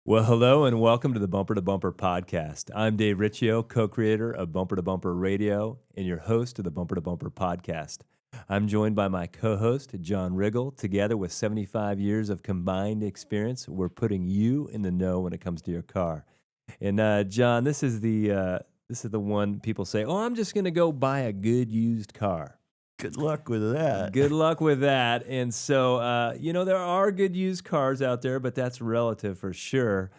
Well, hello and welcome to the Bumper to Bumper podcast. I'm Dave Riccio, co-creator of Bumper to Bumper Radio and your host of the Bumper to Bumper podcast. I'm joined by my co-host, John Riggle. Together with 75 years of combined experience, we're putting you in the know when it comes to your car. And John, this is the one people say, "Oh, I'm just going to go buy a good used car." Good luck with that. Good luck with that. And so, there are good used cars out there, but that's relative for sure.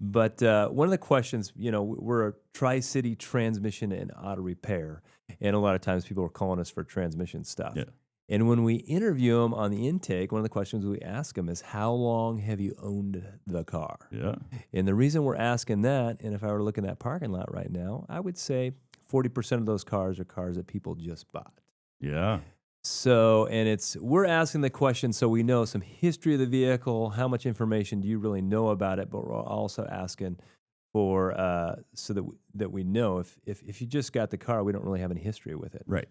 But one of the questions, we're a Tri-City transmission and auto repair. And a lot of times people are calling us for transmission stuff. Yeah. And when we interview them on the intake, one of the questions we ask them is, how long have you owned the car? Yeah. And the reason we're asking that, and if I were to look in that parking lot right now, I would say 40% of those cars are cars that people just bought. Yeah. So, and we're asking the question so we know some history of the vehicle, how much information do you really know about it, but we're also asking for so that we know if you just got the car, we don't really have any history with it. Right.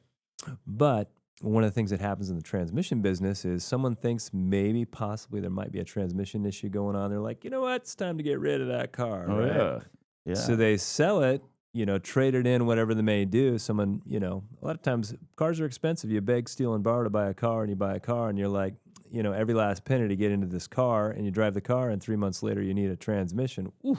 But one of the things that happens in the transmission business is someone thinks maybe possibly there might be a transmission issue going on. They're like, you know what, it's time to get rid of that car. Oh, right? yeah. Yeah. So they sell it, trade it in, whatever they may do. Someone, a lot of times cars are expensive. You beg, steal, and borrow to buy a car, and you buy a car, and you're like, every last penny to get into this car, and you drive the car, and 3 months later you need a transmission. Ooh,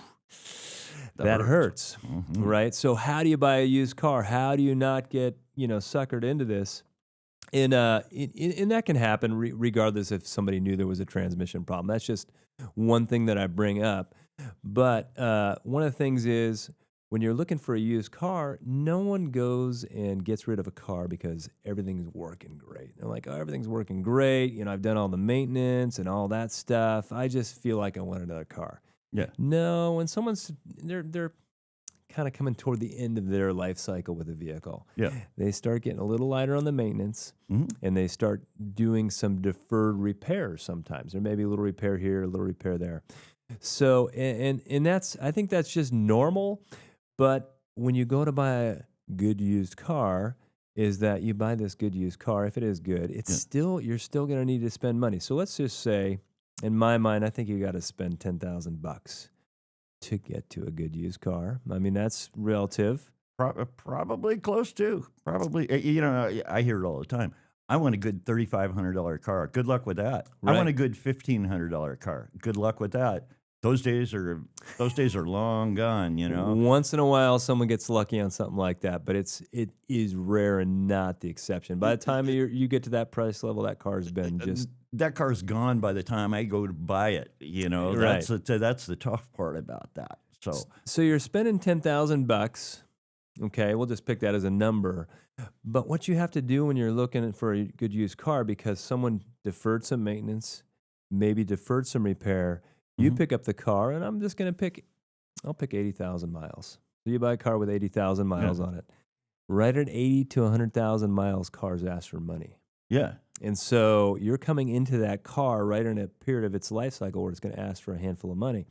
that hurts, Mm-hmm. right? So how do you buy a used car? How do you not get, suckered into this? And that can happen regardless if somebody knew there was a transmission problem. That's just one thing that I bring up. But one of the things is when you're looking for a used car, no one goes and gets rid of a car because everything's working great. They're like, oh, everything's working great. I've done all the maintenance and all that stuff. I just feel like I want another car. Yeah. No, when they're kind of coming toward the end of their life cycle with a vehicle. Yeah. They start getting a little lighter on the maintenance, Mhm. and they start doing some deferred repairs sometimes. There may be a little repair here, a little repair there. So, and I think that's just normal. But when you go to buy a good used car, is that you buy this good used car, if it is good, you're still going to need to spend money. So let's just say, in my mind, I think you got to spend $10,000 to get to a good used car. I mean, that's relative. Probably close to. Probably. I hear it all the time. I want a good $3,500 car. Good luck with that. Right. I want a good $1,500 car. Good luck with that. Those days are long gone. Once in a while, someone gets lucky on something like that, but it is rare and not the exception. By the time you get to that price level, that car's been just That car's gone by the time I go to buy it. Right. That's the tough part about that. So you're spending $10,000. Okay, we'll just pick that as a number. But what you have to do when you're looking for a good used car, because someone deferred some maintenance, maybe deferred some repair, you Mhm. pick up the car, and I'll pick 80,000 miles. So you buy a car with 80,000 miles on it. Right at 80 to 100,000 miles, cars ask for money. Yeah. And so you're coming into that car right in a period of its life cycle where it's going to ask for a handful of money.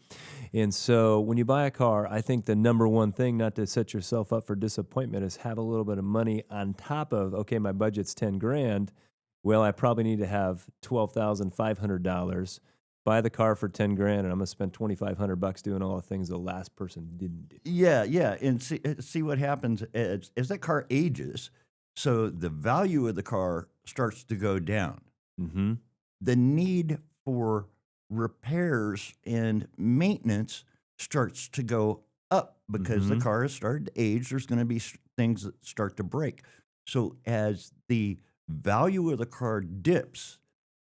And so when you buy a car, I think the number one thing, not to set yourself up for disappointment, is have a little bit of money on top of, okay, my budget's 10 grand. Well, I probably need to have $12,500. Buy the car for 10 grand, and I'm going to spend $2,500 doing all the things the last person didn't do. Yeah, and see what happens as that car ages. So the value of the car starts to go down. Mm-hmm. The need for repairs and maintenance starts to go up because the car has started to age. There's going to be things that start to break. So as the value of the car dips,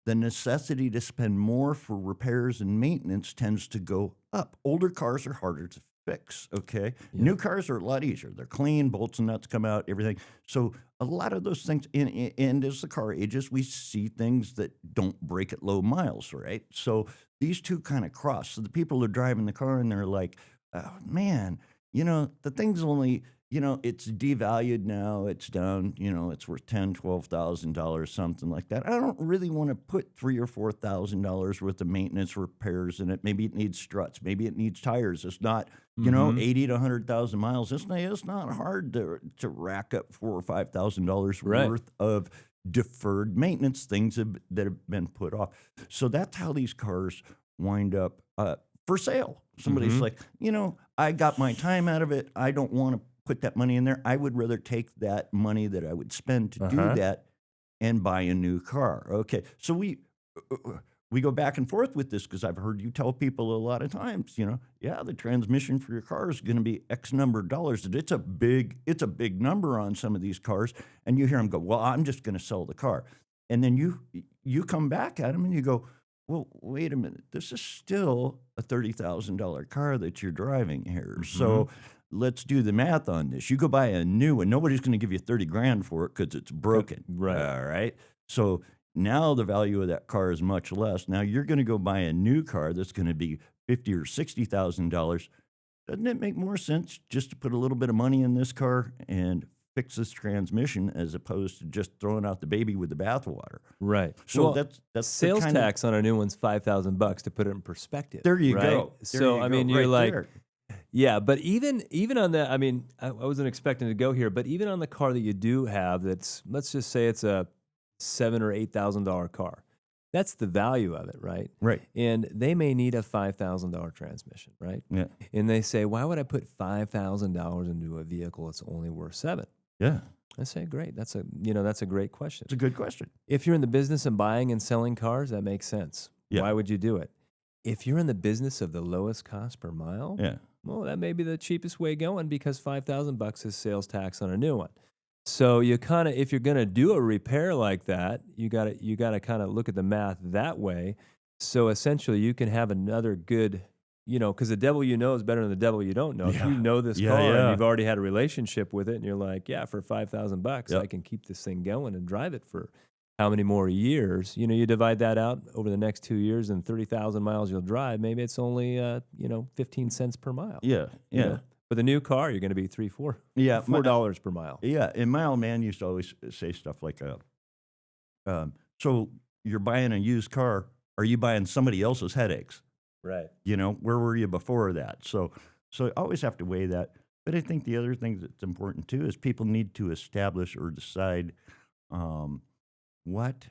the necessity to spend more for repairs and maintenance tends to go up. Older cars are harder to fix, okay? Yeah. New cars are a lot easier. They're clean, bolts and nuts come out, everything. So a lot of those things, and as the car ages, we see things that don't break at low miles, right? So these two kind of cross. So the people are driving the car and they're like, oh, man, the thing's only... it's devalued now. It's down. It's worth $10,000, $12,000, something like that. I don't really want to put $3,000 or $4,000 worth of maintenance repairs in it. Maybe it needs struts. Maybe it needs tires. It's not, 80 to 100,000 miles. It's not hard to rack up $4,000 or $5,000 worth of deferred maintenance things that have been put off. So that's how these cars wind up for sale. Somebody's like, I got my time out of it. I don't want to put that money in there. I would rather take that money that I would spend to do that and buy a new car. Okay, so we go back and forth with this because I've heard you tell people a lot of times, the transmission for your car is going to be X number of dollars. And it's a big number on some of these cars. And you hear them go, well, I'm just going to sell the car. And then you come back at them and you go, well, wait a minute. This is still a $30,000 car that you're driving here. So let's do the math on this. You go buy a new one. Nobody's going to give you 30 grand for it because it's broken. Right. All right. So now the value of that car is much less. Now you're going to go buy a new car that's going to be $50,000 or $60,000. Doesn't it make more sense just to put a little bit of money in this car and fix this transmission as opposed to just throwing out the baby with the bathwater? Right. So well, that's sales tax on a new one's $5,000 to put it in perspective. There you right? go. So I mean, you're right like. there. Yeah, but even on that, I mean, I wasn't expecting to go here, but even on the car that you do have, that's, let's just say it's a $7,000 or $8,000 car. That's the value of it, right? Right. And they may need a $5,000 transmission, right? Yeah. And they say, why would I put $5,000 into a vehicle that's only worth $7,000? Yeah. I say, great. That's a great question. It's a good question. If you're in the business of buying and selling cars, that makes sense. Yeah. Why would you do it? If you're in the business of the lowest cost per mile, Yeah. well, that may be the cheapest way going because $5,000 is sales tax on a new one. So you kind of, if you're going to do a repair like that, you got to kind of look at the math that way. So essentially, you can have another good, because the devil you know is better than the devil you don't know. Yeah. If you know this Yeah, car yeah. and you've already had a relationship with it, and you're like, yeah, for $5,000, Yep. I can keep this thing going and drive it for how many more years? You divide that out over the next 2 years and 30,000 miles you'll drive. Maybe it's only 15 cents per mile. Yeah. you Yeah. know. With a new car, you're going to be Yeah. $4 per mile. Yeah. And my old man used to always say stuff like, so you're buying a used car. Are you buying somebody else's headaches? Right. Where were you before that? So I always have to weigh that. But I think the other thing that's important too is people need to establish or decide what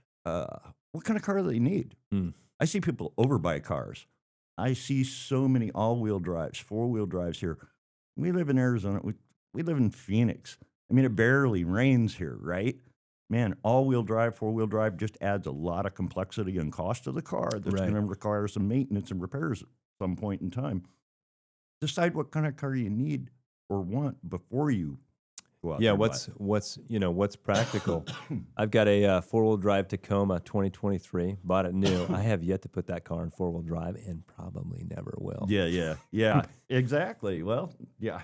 kind of car they need. I see people overbuy cars. I see so many all-wheel drives, four-wheel drives here. We live in Arizona. We live in Phoenix. I mean, it barely rains here, right? Man, all-wheel drive, four-wheel drive just adds a lot of complexity and cost to the car that's Right. going to require some maintenance and repairs at some point in time. Decide what kind of car you need or want before you go out Yeah, there and what's practical? I've got a four-wheel drive Tacoma 2023. Bought it new. I have yet to put that car in four-wheel drive, and probably never will. buy. Yeah, exactly. Well, yeah,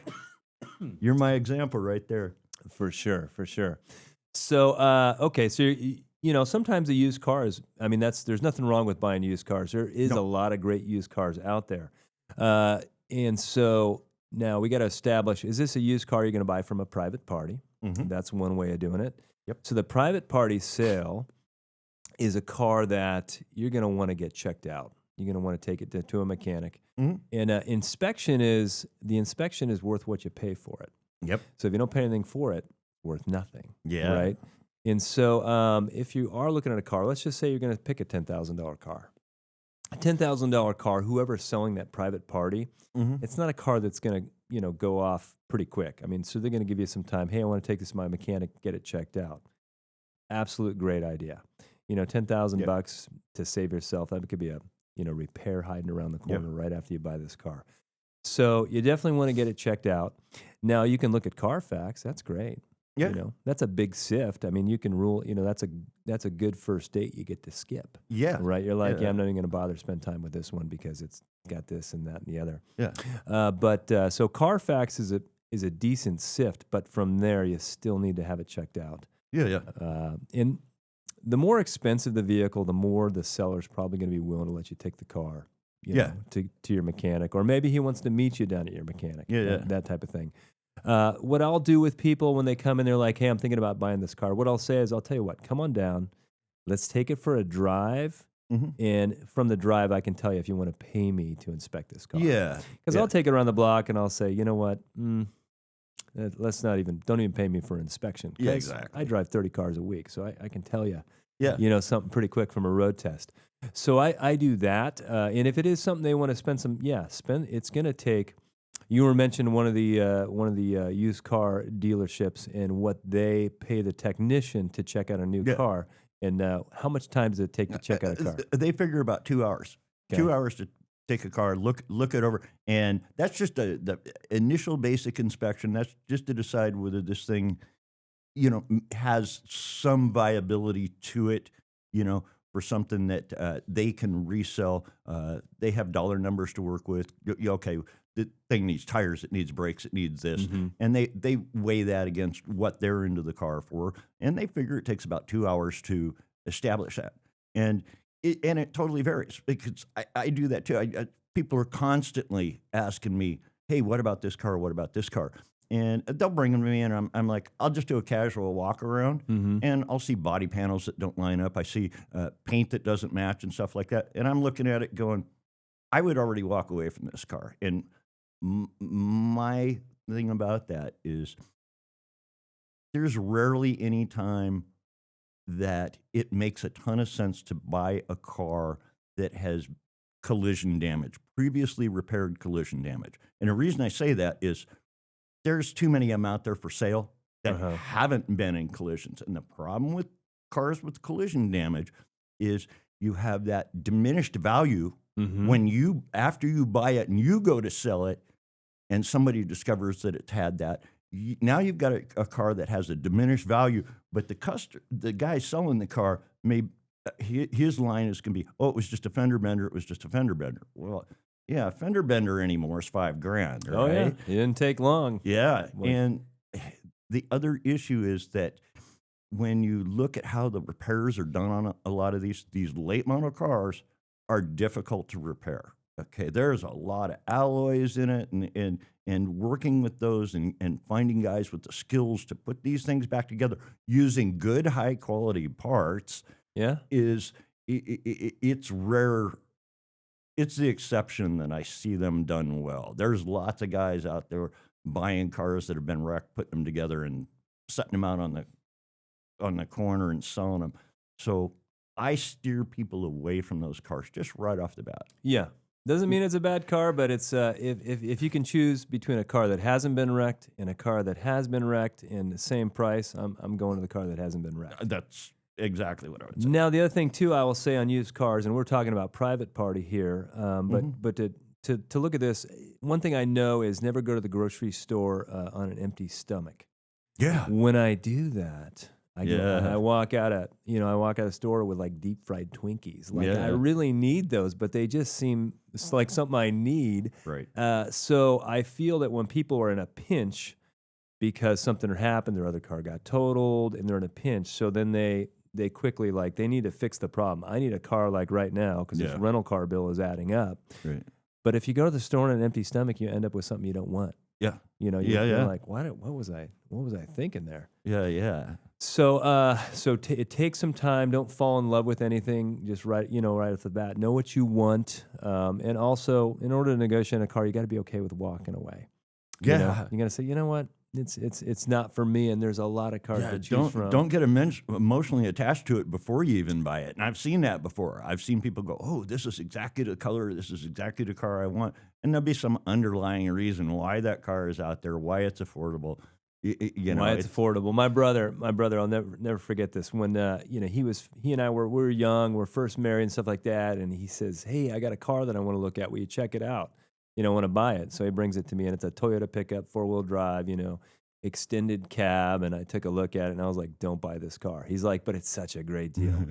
you're my example right there. For sure. So, okay, so sometimes a used car is. I mean, there's nothing wrong with buying used cars. There is a lot of great used cars out there, and so now we got to establish: is this a used car you're going to buy from a private party? Mhm. That's one way of doing it. Yep. So the private party sale is a car that you're going to want to get checked out. You're going to want to take it to a mechanic, Mhm. and the inspection is worth what you pay for it. Yep. So if you don't pay anything for it, worth nothing. Yeah. Right. And so if you are looking at a car, let's just say you're going to pick a $10,000 car. A $10,000 car, whoever's selling that private party, Mhm. it's not a car that's going to go off pretty quick. I mean, so they're going to give you some time. Hey, I want to take this to my mechanic, get it checked out. Absolute great idea. $10,000 to save yourself. That could be a repair hiding around the corner right after you buy this car. So you definitely want to get it checked out. Now you can look at Carfax. That's great. Yeah. That's a big sift. I mean, you can rule. That's a good first date you get to skip. Yeah. Right. You're like, Yeah. I'm not even going to bother to spend time with this one because it's got this and that and the other. Yeah. So Carfax is a decent sift, but from there you still need to have it checked out. Yeah. And the more expensive the vehicle, the more the seller's probably going to be willing to let you take the car. To your mechanic, or maybe he wants to meet you down at your mechanic. That type of thing. What I'll do with people when they come in, they're like, hey, I'm thinking about buying this car. What I'll say is, I'll tell you what, come on down. Let's take it for a drive. Mm-hmm. And from the drive, I can tell you if you want to pay me to inspect this car. Yeah. Because I'll take it around the block and I'll say, you know what? Don't even pay me for inspection. Yeah, exactly. I drive 30 cars a week, so I can tell you, Yeah. something pretty quick from a road test. So I do that, and if it is something they want to spend some, yeah, spend. It's going to take. You were mentioning one of the used car dealerships and what they pay the technician to check out a new Yeah. car, and how much time does it take to check out a car? They figure about 2 hours. Okay. 2 hours to take a car, look it over, and that's just the initial basic inspection. That's just to decide whether this thing, has some viability to it, for something that they can resell. They have dollar numbers to work with. Okay, the thing needs tires, it needs brakes, it needs this, Hmm. and they weigh that against what they're into the car for, and they figure it takes about 2 hours to establish that, and it totally varies because I do that too. People are constantly asking me, "Hey, what about this car? What about this car?" And they'll bring them to me, and I'm like, I'll just do a casual walk around, Hmm. and I'll see body panels that don't line up. I see paint that doesn't match and stuff like that. And I'm looking at it going, I would already walk away from this car. And my thing about that is there's rarely any time that it makes a ton of sense to buy a car that has collision damage, previously repaired collision damage. And the reason I say that is there's too many of them out there for sale that Uh-huh. haven't been in collisions. And the problem with cars with collision damage is you have that diminished value Hmm. when after you buy it and you go to sell it and somebody discovers that it's had that. Now you've got a car that has a diminished value, but the guy selling the car his line is going to be, oh, it was just a fender bender. It was just a fender bender. Well, yeah, a fender bender anymore is $5,000, Oh yeah, right? it didn't take long. Yeah, Like, and the other issue is that when you look at how the repairs are done on a lot of these late model cars are difficult to repair. Okay, there's a lot of alloys in it, and working with those and finding guys with the skills to put these things back together using good high quality parts yeah. is it's rare. It's the exception that I see them done well. There's lots of guys out there buying cars that have been wrecked, putting them together, and setting them out on the corner and selling them. So I steer people away from those cars just right off the bat. Yeah. Doesn't mean it's a bad car, but it's if you can choose between a car that hasn't been wrecked and a car that has been wrecked in the same price, I'm going to the car that hasn't been wrecked. That's exactly what I would say. Now the other thing too, I will say on used cars, and we're talking about private party here, but to look at this, one thing I know is never go to the grocery store on an empty stomach. Yeah. When I do that, I go, Yeah. I walk out of the store with like deep fried Twinkies. Like I Yeah. really need those, but they just seem it's like something I need. Right. So I feel that when people are in a pinch because something happened, their other car got totaled, and they're in a pinch, so then they quickly they need to fix the problem. I need a car like right now because this Yeah. rental car bill is adding up. Right. But if you go to the store on an empty stomach, you end up with something you don't want. Yeah. You're Yeah. like, what was I thinking there? Yeah. Yeah. So, it takes some time. Don't fall in love with anything just right off the bat. Know what you want, and also, in order to negotiate a car, you got to be okay with walking away. Yeah. You got to say, you know what, it's not for me. And there's a lot of cars Yeah, to choose from. don't get emotionally attached to it before you even buy it. And I've seen that before. I've seen people go, "Oh, this is exactly the color. This is exactly the car I want," and there'll be some underlying reason why that car is out there, why it's affordable. Why it's affordable. My brother, I'll never forget this. When he and I we were young, we're first married and stuff like that, and he says, "Hey, I got a car that I want to look at. Will you check it out? Want to buy it?" So he brings it to me, and it's a Toyota pickup, 4-wheel drive, extended cab, and I took a look at it, and I was like, "Don't buy this car." He's like, "But it's such a great deal."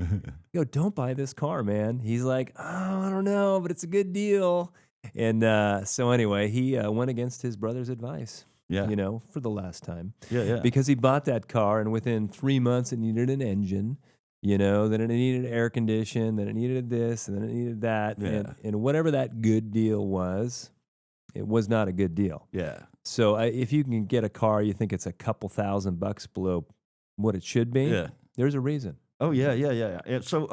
Yo, don't buy this car, man. He's like, "Oh, I don't know, but it's a good deal." And so anyway, he went against his brother's advice. Yeah. For the last time. Yeah. Because he bought that car, and within 3 months, it needed an engine, then it needed air condition, then it needed this, and then it needed that. Yeah. And whatever that good deal was, it was not a good deal. Yeah. So if you can get a car, you think it's a couple $1,000 below what it should be, Yeah. there's a reason. Oh yeah. And so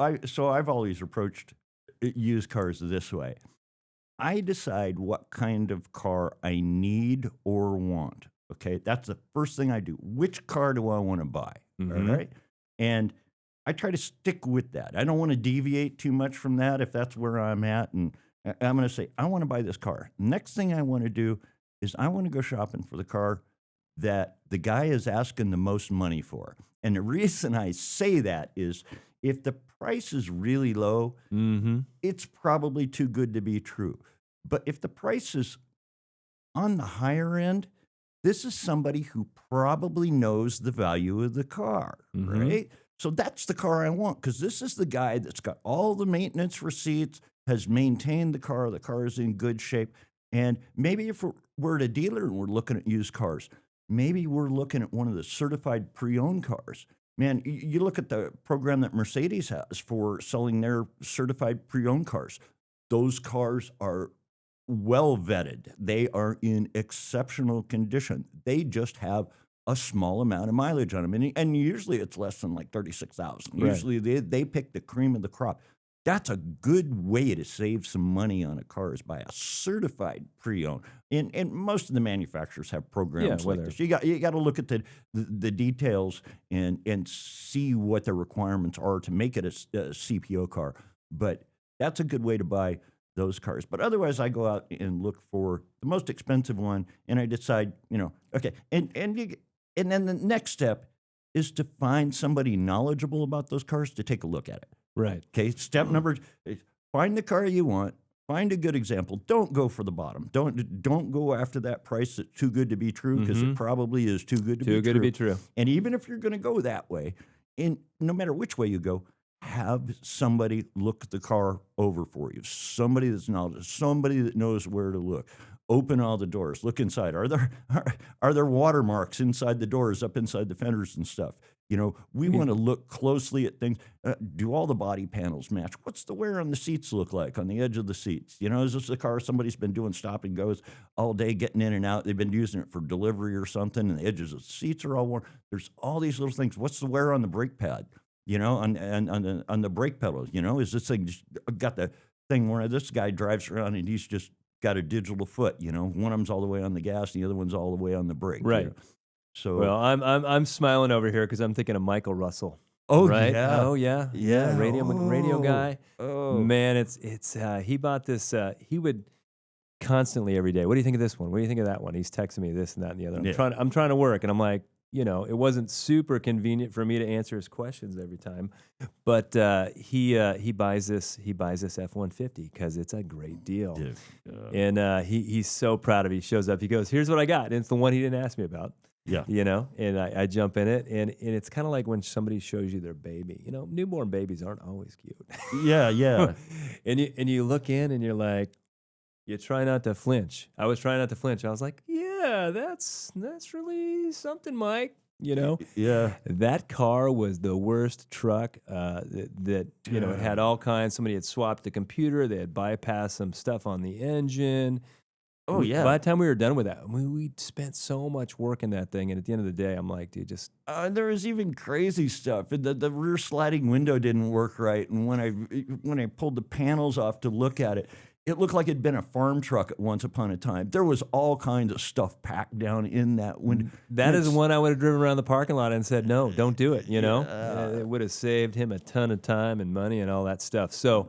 I've always approached used cars this way. I decide what kind of car I need or want. Okay, that's the first thing I do. Which car do I want to buy? All Mhm. right, and I try to stick with that. I don't want to deviate too much from that if that's where I'm at. And I'm going to say, I want to buy this car. Next thing I want to do is I want to go shopping for the car that the guy is asking the most money for. And the reason I say that is if the price is really low, Mm-hmm. it's probably too good to be true. But if the price is on the higher end, this is somebody who probably knows the value of the car, Mm-hmm. right? So that's the car I want because this is the guy that's got all the maintenance receipts, has maintained the car is in good shape. And maybe if we're at a dealer and we're looking at used cars, maybe we're looking at one of the certified pre-owned cars. Man, you look at the program that Mercedes has for selling their certified pre-owned cars. Those cars are well vetted. They are in exceptional condition. They just have a small amount of mileage on them. And usually it's less than like 36,000. Right. Usually they pick the cream of the crop. That's a good way to save some money on a car is by a certified pre-owned. And most of the manufacturers have programs like whether this. You got to look at the details and see what the requirements are to make it a CPO car. But that's a good way to buy those cars. But otherwise, I go out and look for the most expensive one, and I decide, okay. And then the next step is to find somebody knowledgeable about those cars to take a look at it. Right. Okay, step number, find the car you want. Find a good example. Don't go for the bottom. Don't go after that price that's too good to be true because it probably is too good to be true. Too good to be true. And even if you're going to go that way, and no matter which way you go, have somebody look the car over for you. Somebody that's knowledgeable, somebody that knows where to look. Open all the doors. Look inside. Are there watermarks inside the doors, up inside the fenders and stuff? We want to look closely at things. Do all the body panels match? What's the wear on the seats look like on the edge of the seats? Is this a car somebody's been doing stop and goes all day, getting in and out? They've been using it for delivery or something, and the edges of the seats are all worn. There's all these little things. What's the wear on the brake pad? On the brake pedal? Is this thing just got the thing where this guy drives around and he's just got a digital foot? One of them's all the way on the gas, and the other one's all the way on the brake. Right. So, well, I'm smiling over here because I'm thinking of Michael Russell. oh Right? yeah, Oh yeah. Radio guy. Oh, Man, it's he bought this. He would constantly every day. What do you think of this one? What do you think of that one? He's texting me this and that and the other. Yeah. I'm trying to work, and I'm like, it wasn't super convenient for me to answer his questions every time, but he buys this F-150 because it's a great deal, dude. and he's so proud of it. He shows up, he goes, "Here's what I got," and it's the one he didn't ask me about. Yeah. And I jump in it, and it's kind of like when somebody shows you their baby. Newborn babies aren't always cute. Yeah. and you look in, and you're like, you try not to flinch. I was trying not to flinch. I was like, yeah, that's really something, Mike. Yeah. That car was the worst truck that it had all kinds. Somebody had swapped the computer. They had bypassed some stuff on the engine. Oh, yeah. By the time we were done with that, we spent so much work in that thing, and at the end of the day, I'm like, dude, just There was even crazy stuff. The rear sliding window didn't work right, and when I pulled the panels off to look at it, it looked like it'd been a farm truck at once upon a time. There was all kinds of stuff packed down in that window. that is one I would have driven around the parking lot and said, no, don't do it. It would have saved him a ton of time and money and all that stuff. So,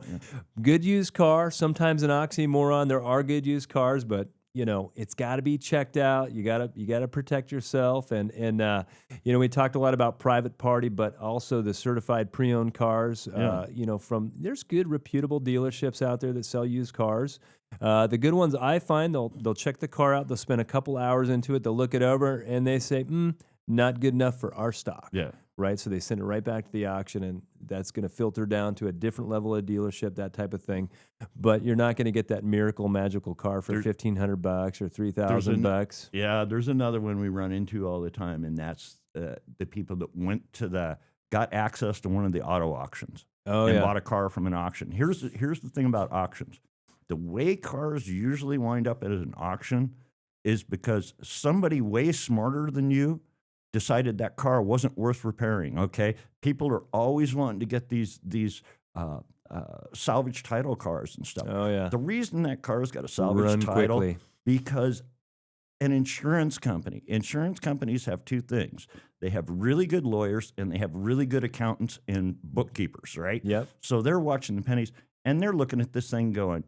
good used car, sometimes an oxymoron. There are good used cars, but it's got to be checked out. You gotta protect yourself, and we talked a lot about private party, but also the certified pre-owned cars. There's good reputable dealerships out there that sell used cars. The good ones I find they'll check the car out. They'll spend a couple hours into it. They'll look it over, and they say, not good enough for our stock. Yeah. Right, so they send it right back to the auction, and that's going to filter down to a different level of dealership, that type of thing. But you're not going to get that miracle magical car for $1,500 or $3,000. Yeah, there's another one we run into all the time, and that's the people that got access to one of the auto auctions and bought a car from an auction. Here's the thing about auctions: the way cars usually wind up at an auction is because somebody way smarter than you decided that car wasn't worth repairing. Okay, people are always wanting to get these salvage title cars and stuff. Oh yeah. The reason that car's got a salvage Run title quickly. because an insurance company. Insurance companies have two things. They have really good lawyers and they have really good accountants and bookkeepers, right? Yep. So they're watching the pennies and they're looking at this thing going,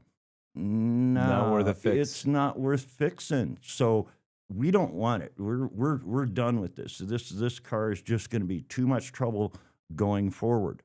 Not worth a no, fix. it's not worth fixing. So we don't want it. We're done with this. This car is just going to be too much trouble going forward.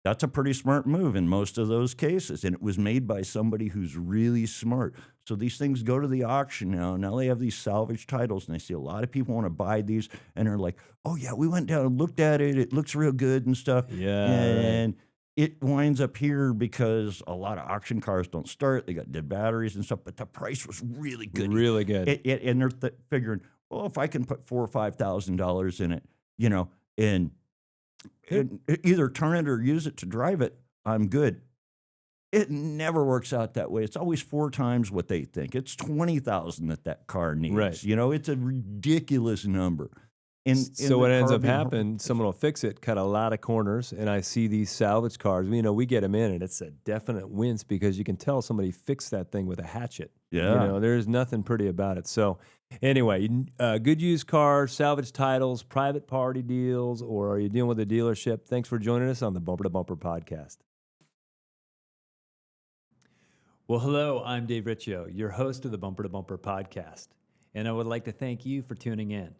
That's a pretty smart move in most of those cases. And it was made by somebody who's really smart. So these things go to the auction now. Now they have these salvage titles, and I see a lot of people want to buy these, and they're like, oh, yeah, we went down and looked at it. It looks real good and stuff. Yeah. And it winds up here because a lot of auction cars don't start. They got dead batteries and stuff, but the price was really good. Really good. And they're figuring, well, if I can put $4,000 or $5,000 in it, and either turn it or use it to drive it, I'm good. It never works out that way. It's always 4 times what they think. It's 20,000 that car needs. Right. It's a ridiculous number. And So what ends up happening, someone will fix it, cut a lot of corners, and I see these salvage cars. We get them in, and it's a definite wince because you can tell somebody fixed that thing with a hatchet. Yeah. There's nothing pretty about it. So anyway, good used cars, salvage titles, private party deals, or are you dealing with a dealership? Thanks for joining us on the Bumper to Bumper podcast. Well, hello, I'm Dave Riccio, your host of the Bumper to Bumper podcast, and I would like to thank you for tuning in.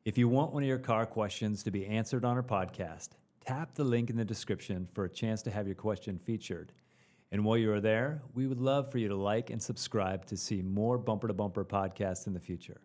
If you want one of your car questions to be answered on our podcast, tap the link in the description for a chance to have your question featured. And while you are there, we would love for you to like and subscribe to see more Bumper to Bumper podcasts in the future.